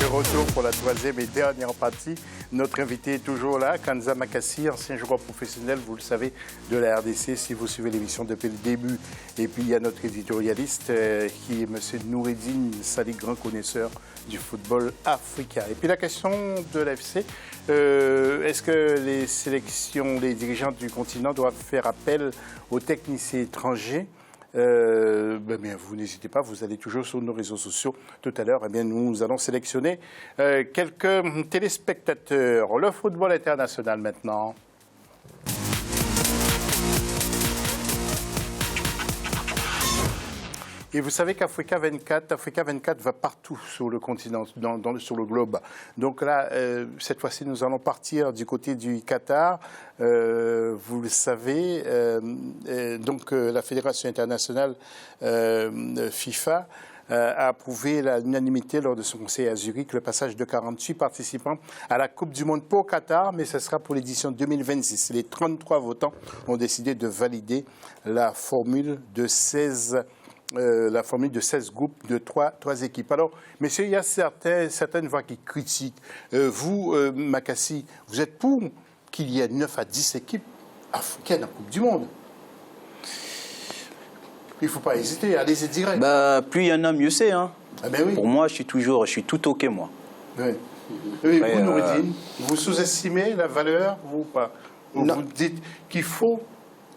retour pour la troisième et dernière partie. Notre invité est toujours là, Kanza Makassi, ancien joueur professionnel, vous le savez, de la RDC, si vous suivez l'émission depuis le début. Et puis il y a notre éditorialiste qui est M. Noureddine Sali, grand connaisseur du football africain. Et puis la question de l'AFC, est-ce que les sélections, les dirigeants du continent doivent faire appel aux techniciens étrangers? Vous n'hésitez pas, vous allez toujours sur nos réseaux sociaux. Tout à l'heure, nous allons sélectionner quelques téléspectateurs. Le football international maintenant. Et vous savez qu'Africa 24 va partout sur le continent, sur le globe. Donc là, cette fois-ci, nous allons partir du côté du Qatar. Vous le savez, la Fédération internationale FIFA a approuvé à l'unanimité lors de son conseil à Zurich le passage de 48 participants à la Coupe du Monde pour Qatar, mais ce sera pour l'édition 2026. Les 33 votants ont décidé de valider la formule de 16 groupes de trois équipes. Alors, messieurs, il y a certaines voix qui critiquent. Vous, Makassi, vous êtes pour qu'il y ait 9 à 10 équipes africaines en Coupe du Monde? Il ne faut pas hésiter, allez-y direct. Plus il y en a, mieux c'est. Hein. Ah ben oui. Pour moi, je suis tout OK, moi. Oui. Oui, vous, Noureddine, vous sous-estimez la valeur, vous ou pas? Vous dites qu'il faut,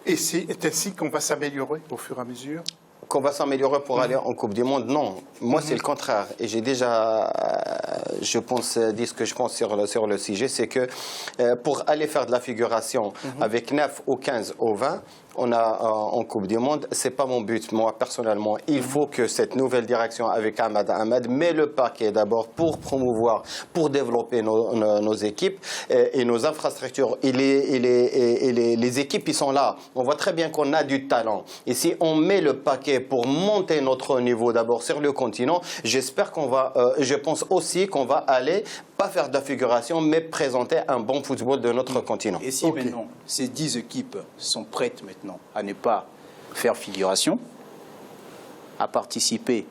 et c'est ainsi qu'on va s'améliorer au fur et à mesure? Qu'on va s'améliorer pour aller en Coupe du Monde, non. Moi, c'est le contraire. Et j'ai déjà, dit ce que je pense sur le sujet, c'est que pour aller faire de la figuration avec 9 ou 15 ou 20, on a en Coupe du Monde, c'est pas mon but, moi, personnellement. Il faut que cette nouvelle direction avec Ahmad met le paquet d'abord pour promouvoir, pour développer nos équipes et nos infrastructures. Et les équipes, ils sont là. On voit très bien qu'on a du talent. Et si on met le paquet pour monter notre niveau d'abord sur le continent, j'espère qu'on va, je pense aussi qu'on va aller, pas faire de la figuration, mais présenter un bon football de notre continent. Et si maintenant, ces 10 équipes sont prêtes maintenant à ne pas faire figuration, à participer,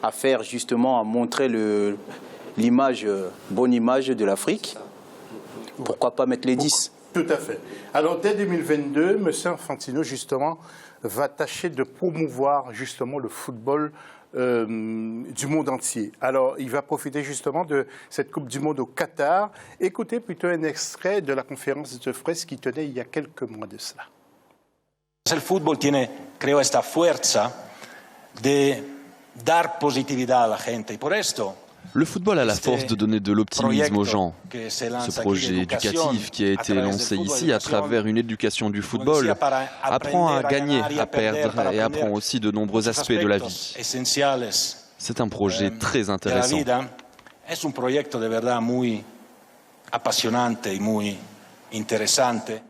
à faire justement, à montrer bonne image de l'Afrique, pourquoi pas mettre les 10? Tout à fait. Alors, dès 2022, M. Infantino, justement, va tâcher de promouvoir, justement, le football du monde entier. Alors, il va profiter, justement, de cette Coupe du Monde au Qatar. Écoutez plutôt un extrait de la conférence de presse qui tenait il y a quelques mois de cela. El fútbol creo, esta fuerza de dar positividad a la gente. Y por esto, le football a la force de donner de l'optimisme aux gens. Ce projet éducatif qui a été lancé ici à travers une éducation du football apprend à gagner, à perdre et apprend aussi de nombreux aspects de la vie. C'est un projet très intéressant. Es un proyecto de verdad muy apasionante y muy interesante.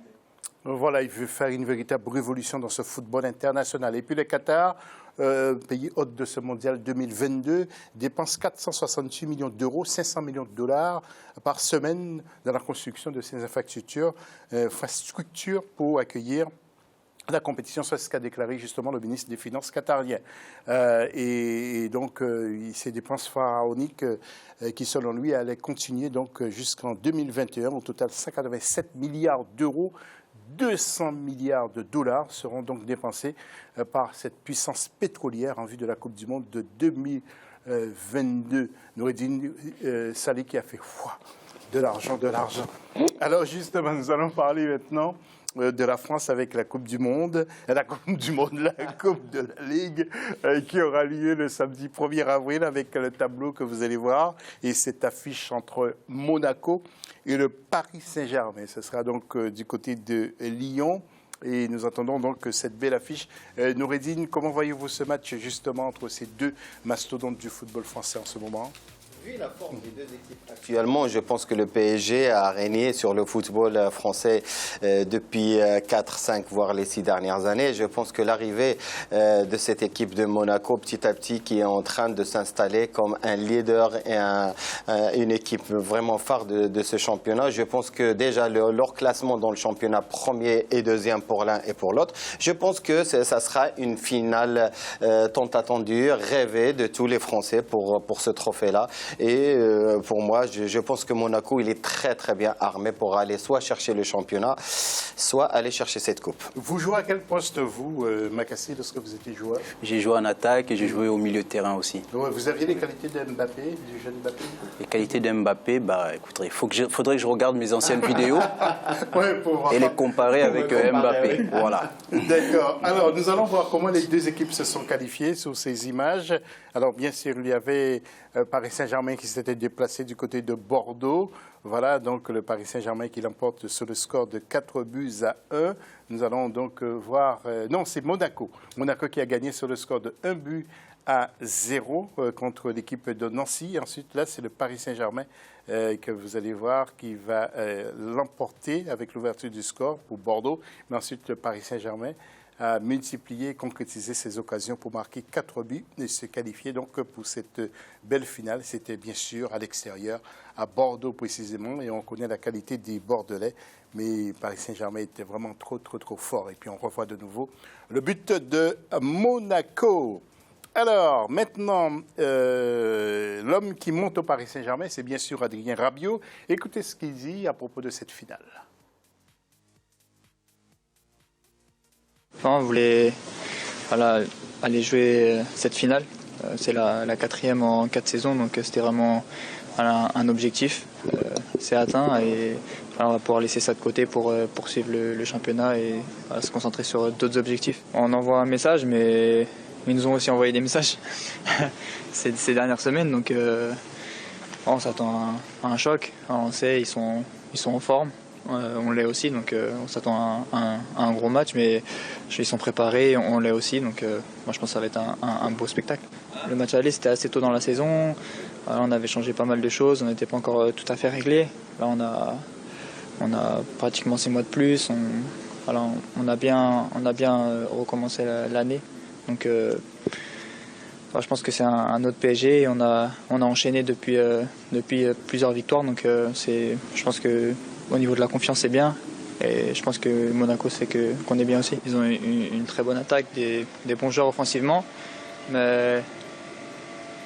Voilà, il veut faire une véritable révolution dans ce football international. Et puis le Qatar, pays hôte de ce mondial 2022, dépense 468 millions d'euros, 500 millions de dollars par semaine dans la construction de ces infrastructures pour accueillir la compétition. C'est ce qu'a déclaré justement le ministre des Finances qatarien. Et donc, ces dépenses pharaoniques qui, selon lui, allaient continuer donc jusqu'en 2021. Au total, 187 milliards d'euros. 200 milliards de dollars seront donc dépensés par cette puissance pétrolière en vue de la Coupe du Monde de 2022. Noureddine Sali qui a fait de l'argent. Alors justement, nous allons parler maintenant de la France avec la Coupe du Monde, la Coupe de la Ligue qui aura lieu le samedi 1er avril avec le tableau que vous allez voir et cette affiche entre Monaco et le Paris Saint-Germain. Ce sera donc du côté de Lyon et nous attendons donc cette belle affiche. Noureddine, comment voyez-vous ce match justement entre ces deux mastodontes du football français en ce moment? Vu la forme des deux équipes actuellement, je pense que le PSG a régné sur le football français depuis 4, 5, voire les 6 dernières années. Je pense que l'arrivée de cette équipe de Monaco, petit à petit, qui est en train de s'installer comme un leader et une équipe vraiment phare de ce championnat. Je pense que déjà leur classement dans le championnat, premier et deuxième pour l'un et pour l'autre, je pense que ça sera une finale tant attendue, rêvée de tous les Français pour ce trophée-là. Et pour moi, je pense que Monaco, il est très bien armé pour aller soit chercher le championnat, soit aller chercher cette coupe. Vous jouez à quel poste, vous, Makassi, lorsque vous étiez joueur? J'ai joué en attaque et j'ai joué au milieu de terrain aussi. Ouais, vous aviez les qualités de Mbappé, du jeune Mbappé? Les qualités de Mbappé, bah, écoutez, faudrait que je regarde mes anciennes vidéos et les comparer avec Mbappé. Voilà. D'accord. Alors, nous allons voir comment les deux équipes se sont qualifiées sur ces images. Alors, bien sûr, il y avait Paris Saint-Germain qui s'était déplacé du côté de Bordeaux. Voilà, donc le Paris Saint-Germain qui l'emporte sur le score de 4-1. Nous allons donc voir... non, c'est Monaco. Monaco qui a gagné sur le score de 1-0 contre l'équipe de Nancy. Ensuite, là, c'est le Paris Saint-Germain que vous allez voir qui va l'emporter avec l'ouverture du score pour Bordeaux. Mais ensuite, le Paris Saint-Germain a multiplié et concrétisé ses occasions pour marquer 4 buts et se qualifier donc pour cette belle finale. C'était bien sûr à l'extérieur, à Bordeaux précisément, et on connaît la qualité des Bordelais, mais Paris Saint-Germain était vraiment trop fort. Et puis on revoit de nouveau le but de Monaco. Alors, maintenant, l'homme qui monte au Paris Saint-Germain, c'est bien sûr Adrien Rabiot. Écoutez ce qu'il dit à propos de cette finale. Enfin, on voulait aller jouer cette finale. C'est la 4e en 4 saisons, donc c'était vraiment un objectif. C'est atteint et on va pouvoir laisser ça de côté pour poursuivre le championnat et se concentrer sur d'autres objectifs. On envoie un message, mais ils nous ont aussi envoyé des messages ces dernières semaines, donc on s'attend à un choc. On sait, ils sont en forme. On l'est aussi, donc on s'attend à un gros match, mais ils sont préparés, on l'est aussi, donc moi je pense que ça va être un beau spectacle. Le match aller, c'était assez tôt dans la saison, on avait changé pas mal de choses, on n'était pas encore tout à fait réglé. Là on a pratiquement 6 mois de plus, on a bien recommencé l'année, donc je pense que c'est un autre PSG et on a enchaîné depuis plusieurs victoires, donc je pense que au niveau de la confiance, c'est bien. Et je pense que Monaco sait qu'on est bien aussi. Ils ont une très bonne attaque, des bons joueurs offensivement. Mais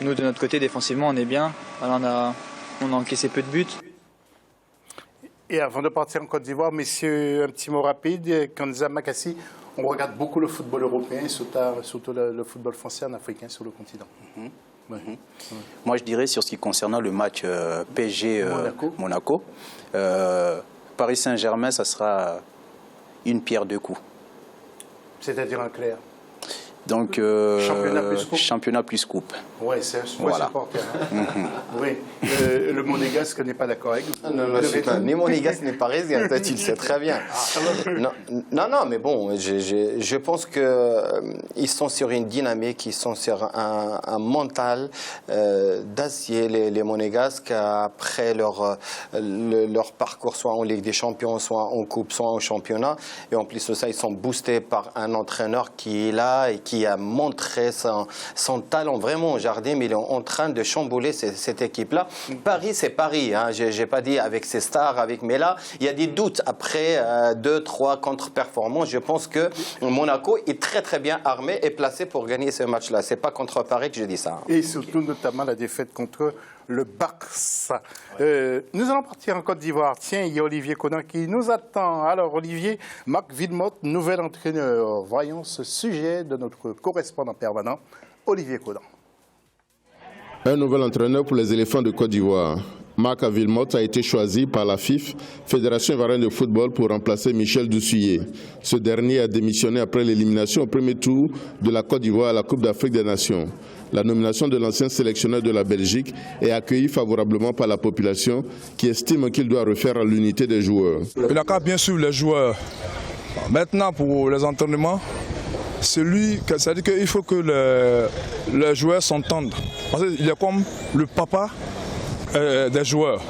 nous, de notre côté, défensivement, on est bien. Alors, on a encaissé peu de buts. Et avant de partir en Côte d'Ivoire, messieurs, un petit mot rapide. Kanza Makassi, on regarde beaucoup le football européen, surtout le football français en africain sur le continent. Moi, je dirais sur ce qui concerne le match PSG-Monaco, Paris Saint-Germain, ça sera une pierre deux coups. C'est-à-dire en clair? Donc, championnat plus coupe. Oui, c'est un supporter. Hein. Oui. Le Monégasque n'est pas d'accord avec vous. Non, je suis pas. Ni Monégasque ni parisien, tu le sais très bien. Non, mais bon, je pense qu'ils sont sur une dynamique, ils sont sur un mental d'acier, les Monégasques, après leur parcours, soit en Ligue des Champions, soit en Coupe, soit en championnat. Et en plus de ça, ils sont boostés par un entraîneur qui est là et qui a montré son talent vraiment au Jardim. Il est en train de chambouler cette équipe-là. Paris, c'est Paris. Hein. Je n'ai pas dit avec ses stars, mais là, il y a des doutes après 2-3 contre-performances. Je pense que Monaco est très bien armé et placé pour gagner ce match-là. Ce n'est pas contre Paris que je dis ça. Hein. Et surtout, notamment, la défaite contre le Barça. Nous allons partir en Côte d'Ivoire. Tiens, il y a Olivier Conan qui nous attend. Alors, Olivier, Marc Wilmotte, nouvel entraîneur. Voyons ce sujet de notre correspondant permanent, Olivier Conan. Un nouvel entraîneur pour les éléphants de Côte d'Ivoire. Marc Wilmotte a été choisi par la FIF, Fédération ivoirienne de football, pour remplacer Michel Doussouye. Ce dernier a démissionné après l'élimination au premier tour de la Côte d'Ivoire à la Coupe d'Afrique des Nations. La nomination de l'ancien sélectionneur de la Belgique est accueillie favorablement par la population qui estime qu'il doit refaire l'unité des joueurs. Il a qu'à bien suivre les joueurs. Maintenant, pour les entraînements, c'est-à-dire qu'il faut que les joueurs s'entendent. Parce qu'il est comme le papa des joueurs.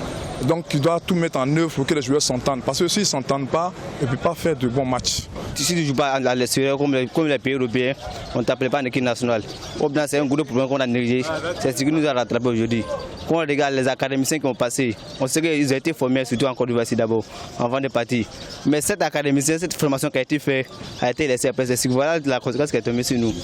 Donc il doit tout mettre en œuvre pour que les joueurs s'entendent. Parce que s'ils ne s'entendent pas, ils ne peuvent pas faire de bons matchs. Si tu ne joues pas à l'extérieur comme les pays européens, on ne t'appelle pas en équipe nationale. C'est un gros problème qu'on a négligé. C'est ce qui nous a rattrapé aujourd'hui. Quand on regarde les académiciens qui ont passé, on sait qu'ils ont été formés surtout en Côte d'Ivoire d'abord, avant de partir. Mais cette formation qui a été faite a été laissée après. Voilà la conséquence qui est tombée sur nous.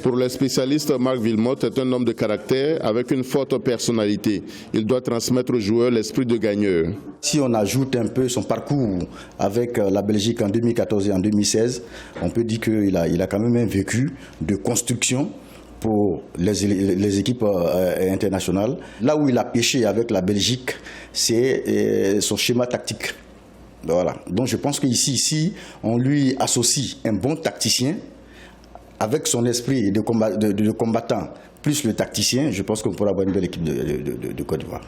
Pour les spécialistes, Marc Wilmotte est un homme de caractère avec une forte personnalité. Il doit transmettre aux joueurs l'esprit de gagneur. Si on ajoute un peu son parcours avec la Belgique en 2014 et en 2016, on peut dire qu'il a quand même un vécu de construction pour les équipes internationales. Là où il a pêché avec la Belgique, c'est son schéma tactique. Voilà. Donc je pense qu'ici, si on lui associe un bon tacticien, avec son esprit de combattant, plus le tacticien, je pense qu'on pourra avoir une belle équipe de Côte d'Ivoire.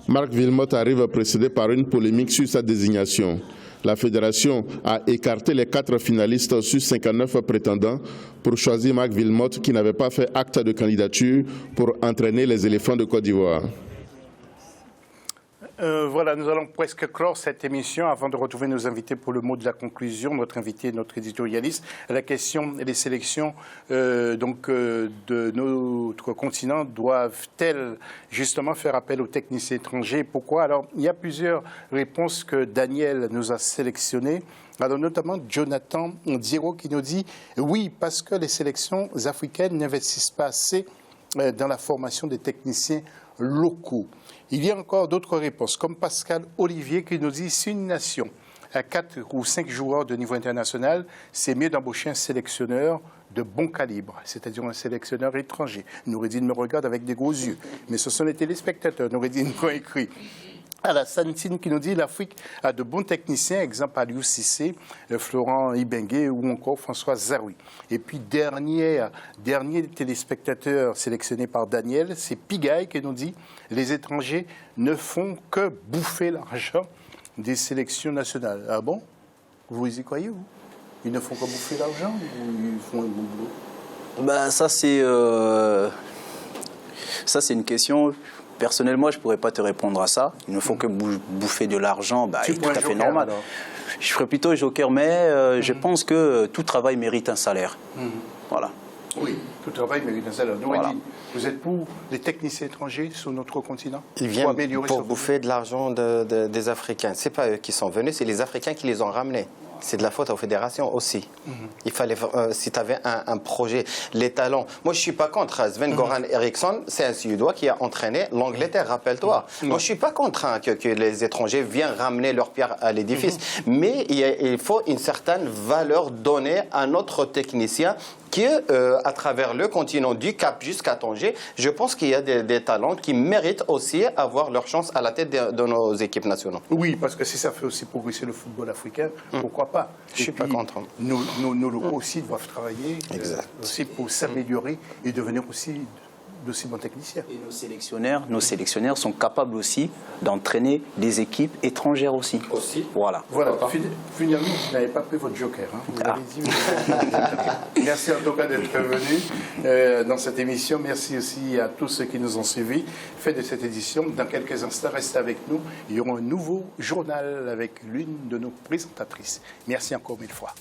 Marc Wilmotte arrive précédé par une polémique sur sa désignation. La fédération a écarté les 4 finalistes sur 59 prétendants pour choisir Marc Wilmotte qui n'avait pas fait acte de candidature pour entraîner les éléphants de Côte d'Ivoire. Voilà, nous allons presque clore cette émission avant de retrouver nos invités pour le mot de la conclusion. Notre invité, notre éditorialiste. La question des sélections de notre continent doivent-elles justement faire appel aux techniciens étrangers? Pourquoi? Alors, il y a plusieurs réponses que Daniel nous a sélectionnées. Alors, notamment Jonathan Diro qui nous dit oui, parce que les sélections africaines n'investissent pas assez dans la formation des techniciens locaux. Il y a encore d'autres réponses, comme Pascal Olivier qui nous dit si une nation a 4 ou 5 joueurs de niveau international, c'est mieux d'embaucher un sélectionneur de bon calibre, c'est-à-dire un sélectionneur étranger. Noureddine me regarde avec des gros yeux, mais ce sont les téléspectateurs. Noureddine qui ont écrit. Alassane Tine qui nous dit l'Afrique a de bons techniciens, exemple Aliou Cissé, Florent Ibengue ou encore François Zaroui. Et puis dernier téléspectateur sélectionné par Daniel, c'est Pigaille qui nous dit les étrangers ne font que bouffer l'argent des sélections nationales. Ah bon? Vous y croyez, vous? Ils ne font que bouffer l'argent ou ils font un bon boulot? Ben, ça c'est une question. Personnellement, je ne pourrais pas te répondre à ça. Il ne faut que bouffer de l'argent, c'est tout à fait normal. Alors. Je ferais plutôt joker, mais je pense que tout travail mérite un salaire. Voilà. Oui, tout travail mérite un salaire. Voilà. Vous êtes pour les techniciens étrangers sur notre continent? Ils viennent pour bouffer de l'argent des Africains. Ce n'est pas eux qui sont venus, c'est les Africains qui les ont ramenés. C'est de la faute aux fédérations aussi. Il fallait, si tu avais un projet, les talents. Moi, je ne suis pas contre. Sven-Goran Eriksson, c'est un Suédois qui a entraîné l'Angleterre, rappelle-toi. Moi, je ne suis pas contre que les étrangers viennent ramener leur pierre à l'édifice. Mais il faut une certaine valeur donnée à notre technicien qui, à travers le continent du Cap jusqu'à Tanger, je pense qu'il y a des talents qui méritent aussi avoir leur chance à la tête de nos équipes nationales. Oui, parce que si ça fait aussi progresser le football africain, pourquoi pas? Je ne suis pas contre. Nos locaux aussi doivent travailler aussi pour s'améliorer et devenir aussi d'aussi bons techniciens. Et nos sélectionneurs sont capables aussi d'entraîner des équipes étrangères aussi. Voilà. Finalement, vous n'avez pas pris votre joker. Hein. Vous l'avez dit. Merci en tout cas d'être venu dans cette émission. Merci aussi à tous ceux qui nous ont suivis. Fait de cette édition, dans quelques instants, restez avec nous. Il y aura un nouveau journal avec l'une de nos présentatrices. Merci encore 1000 fois.